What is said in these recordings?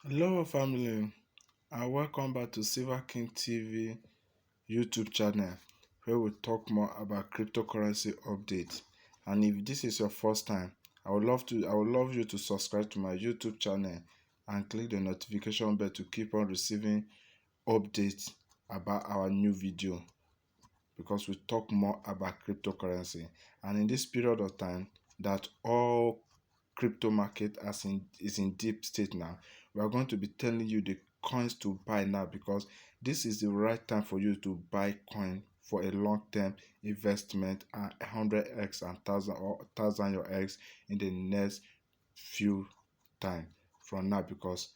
Hello, family, and welcome back to Silver King TV YouTube channel, where we talk more about cryptocurrency updates. And if this is your first time, I would love you to subscribe to my YouTube channel and click the notification bell to keep on receiving updates about our new video, because we talk more about cryptocurrency. And in this period of time that all crypto market is in deep state now, we are going to be telling you the coins to buy now, because this is the right time for you to buy coin for a long-term investment and 100x and 1000 or 1000 your x in the next few time from now, because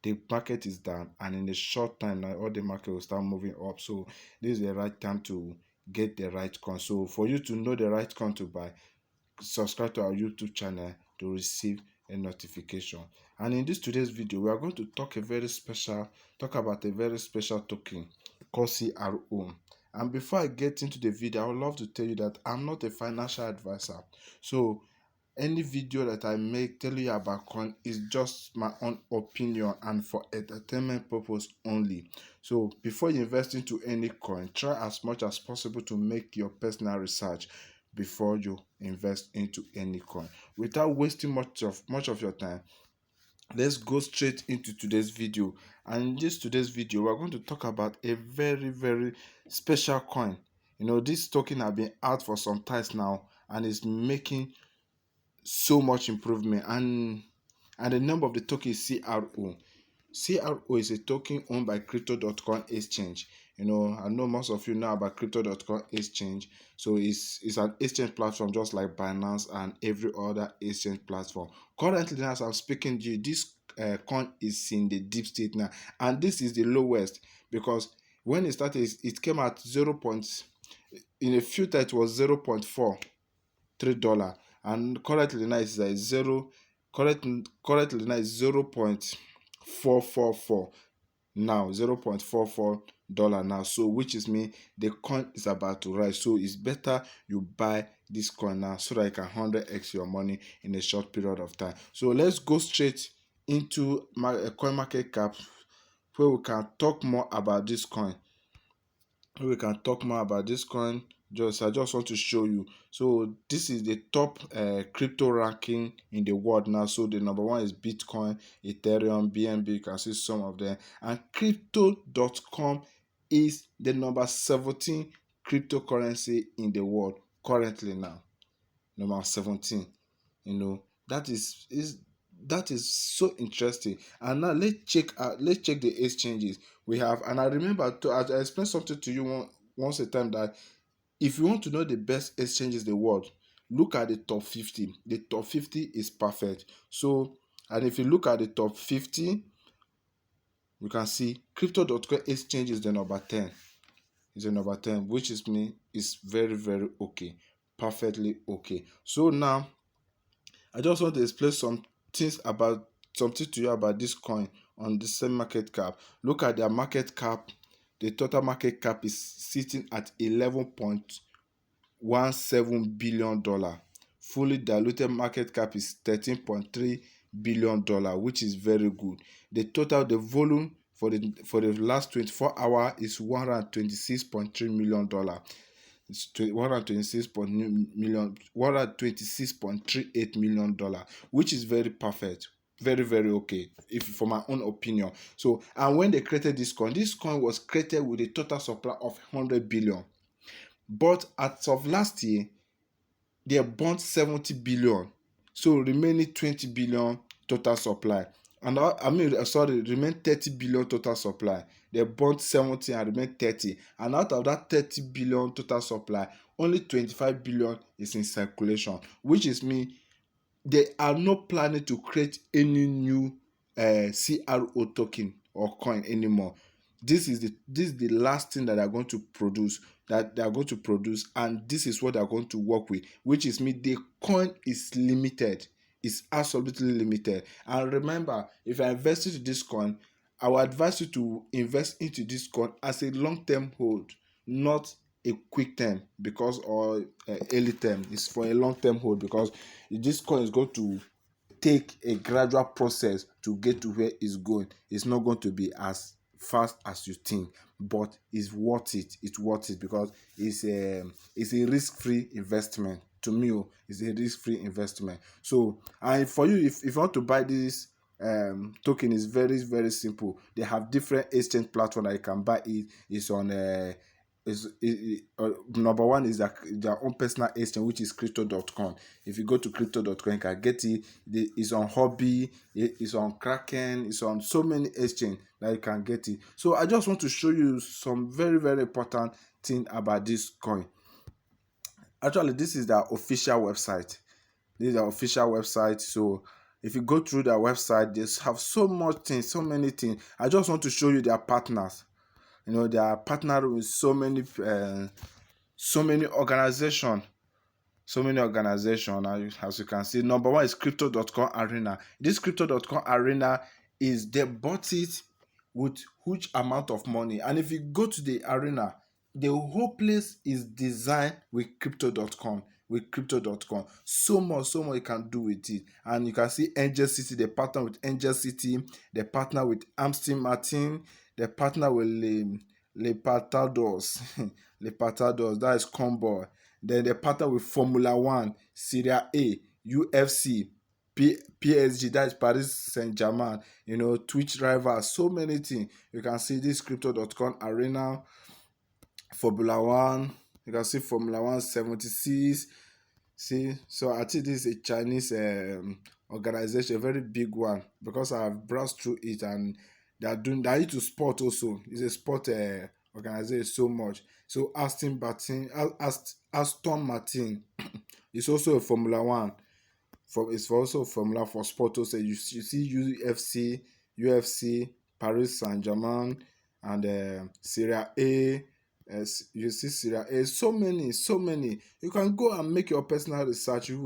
the market is down and in a short time now all the market will start moving up. So this is the right time to get the right coin. So for you to know the right coin to buy, subscribe to our YouTube channel to receive a notification. And in this today's video, we are going to talk about a very special token called CRO. And before I get into the video, I would love to tell you that I'm not a financial advisor. So any video that I make telling you about coin is just my own opinion and for entertainment purpose only. So before you invest into any coin, try as much as possible to make your personal research before you invest into any coin. Without wasting much of your time, let's go straight into today's video. And in this today's video, we're going to talk about a very special coin. This token has been out for some time now and is making so much improvement. And the name of the token is CRO. CRO is a token owned by Crypto.com exchange. I know most of you know about Crypto.com exchange. So it's an exchange platform just like Binance and every other exchange platform. Currently, as I'm speaking to you, this coin is in the deep state now, and this is the lowest, because when it started, it came at 0. In a few times it was $0.43, and currently now it's like zero. Currently now it's 0.444 now, $0.44 now. So which is mean the coin is about to rise. So it's better you buy this coin now so that you can 100x your money in a short period of time. So let's go straight into my coin market cap, where we can talk more about this coin. I just want to show you. So this is the top crypto ranking in the world now. So the number one is Bitcoin, Ethereum, BNB. You can see some of them. And crypto.com is the number 17 cryptocurrency in the world currently now. Number 17. That is so interesting. And now let's check the exchanges we have. And I remember I explained something to you once a time, that if you want to know the best exchanges in the world, look at the top 50. The top 50 is perfect. So, and if you look at the top 50, you can see crypto.com exchange is the number 10. Is the number 10, which is very okay. Perfectly okay. So now I just want to explain something to you about this coin on the same market cap. Look at their market cap. The total market cap is sitting at $11.17 billion. Fully diluted market cap is $13.3 billion, which is very good. The volume for the last 24 hours is $126.3 million. It's 126.38 million, which is very perfect, very okay, if for my own opinion. So, and when they created this coin was created with a total supply of 100 billion, but as of last year they burnt 70 billion, so remaining 20 billion total supply. And remain 30 billion total supply. They burnt 70 and remain 30, and out of that 30 billion total supply, only 25 billion is in circulation, which is mean they are not planning to create any new CRO token or coin anymore. This is the last thing that they are going to produce, and this is what they are going to work with, which is mean the coin is limited. It's absolutely limited. And remember, if you invest into this coin, I will advise you to invest into this coin as a long-term hold, not a quick term, or early term. It's for a long-term hold, because this coin is going to take a gradual process to get to where it's going. It's not going to be as fast as you think, but it's worth it. It's worth it because it's a risk-free investment. To me, it's a risk-free investment. So, and for you, if you want to buy this token, is very, very simple. They have different exchange platform that you can buy it. It's on number one is their own personal exchange, which is crypto.com. If you go to crypto.com, you can get it. It's on Hobby, it's on Kraken, it's on so many exchange that you can get it. So I just want to show you some very, very important thing about this coin. Actually, this is their official website. This is their official website. So if you go through their website, they have so much things, so many things. I just want to show you their partners. They are partnered with so many organizations. So many organizations. As you can see, number one is crypto.com arena. This crypto.com arena they bought it with huge amount of money. And if you go to the arena, the whole place is designed with crypto.com. So much you can do with it. And you can see Angel City, they partner with Angel City, they partner with Aston Martin, they partner with Le Patados, Le Patados, that is Combo. Then they partner with Formula One, Serie A, UFC, PSG, that is Paris Saint-Germain, Twitch rivals, so many things. You can see this crypto.com arena, Formula One, you can see Formula One 76. See, so I think this is a Chinese organization, a very big one, because I've browsed through it, and they are into sport also. It's a sport organization so much. So Aston Martin is also a Formula One. It's also a Formula for sport also. You see UFC, Paris Saint-Germain, and Serie A. You see Serie A, so many. You can go and make your personal research. You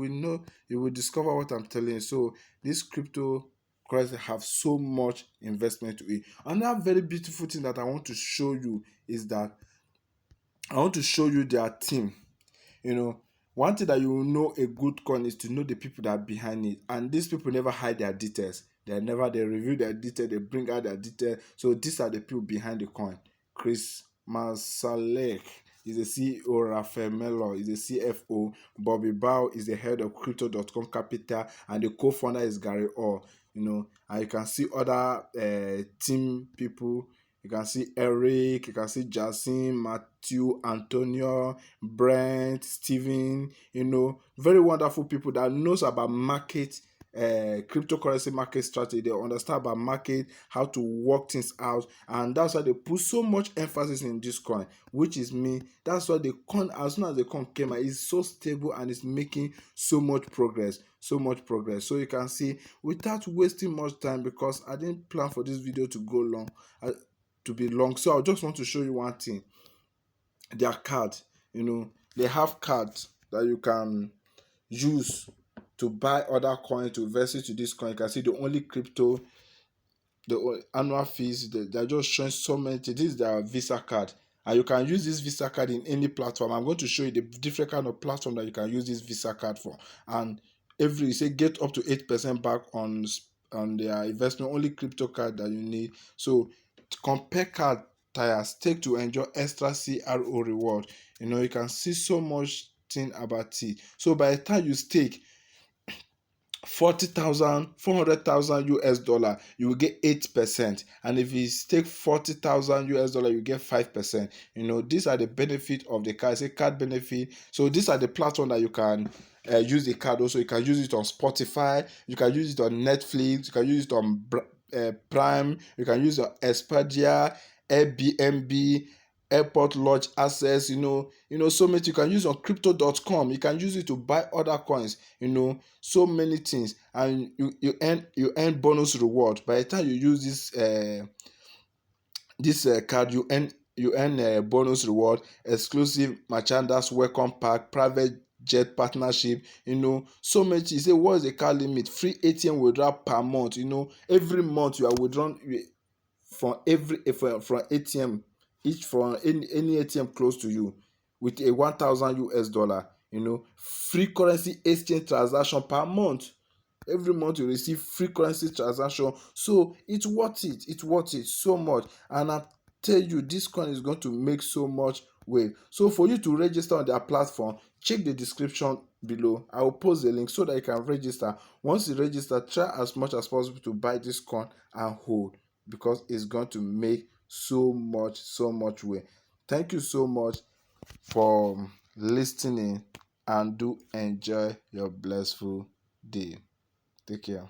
will discover what I'm telling you. So this cryptocurrency have so much investment to it. Another very beautiful thing that I want to show you is that I want to show you their team. One thing that you will know a good coin is to know the people that are behind it, and these people never hide their details. They review their details, they bring out their details. So these are the people behind the coin. Chris Marsalek is the CEO, Rafael Melo is the CFO, Bobby Bao is the head of Crypto.com Capital, and the co-founder is Gary Orr. And you can see other team people. You can see Eric, you can see Jasim, Matthew, Antonio, Brent, Steven, very wonderful people that knows about market, cryptocurrency market strategy. They understand about market, how to work things out, and that's why they put so much emphasis in this coin, which is me. That's why the coin, as soon as the coin came out, is so stable and it's making so much progress. So you can see, without wasting much time, because I didn't plan for this video to go long, to be long, so I just want to show you one thing. Their card, they have cards that you can use to buy other coins, to invest into this coin. You can see the annual fees, they're just showing so many things. This is their Visa card, and you can use this Visa card in any platform. I'm going to show you the different kind of platform that you can use this Visa card for, and you say get up to 8% back on their investment. Only crypto card that you need. So compare card tires, take to enjoy extra CRO reward. You can see so much thing about it. So by the time you stake 400,000 US dollar, you will get 8%, and if you stake 40,000 US dollar, you get 5%. These are the benefit of the card. It's a card benefit. So these are the platform that you can use the card. Also, you can use it on Spotify, you can use it on Netflix, you can use it on Prime, you can use it on Expedia, Airbnb, airport lodge access, so many. You can use on crypto.com, you can use it to buy other coins, so many things, and you earn bonus reward. By the time you use this card, you earn a bonus reward, exclusive merchandise, welcome pack, private jet partnership, so much. You say, what is the card limit? Free ATM withdrawal per month. Every month you are withdrawn from ATM, each from any ATM close to you, with a 1,000 US dollar. Free currency exchange transaction per month. Every month you receive free currency transaction. So it's worth it. It's worth it so much. And I tell you, this coin is going to make so much wave. So for you to register on their platform, check the description below. I will post the link so that you can register. Once you register, try as much as possible to buy this coin and hold, because it's going to make so much way. Thank you so much for listening, and do enjoy your blissful day. Take care.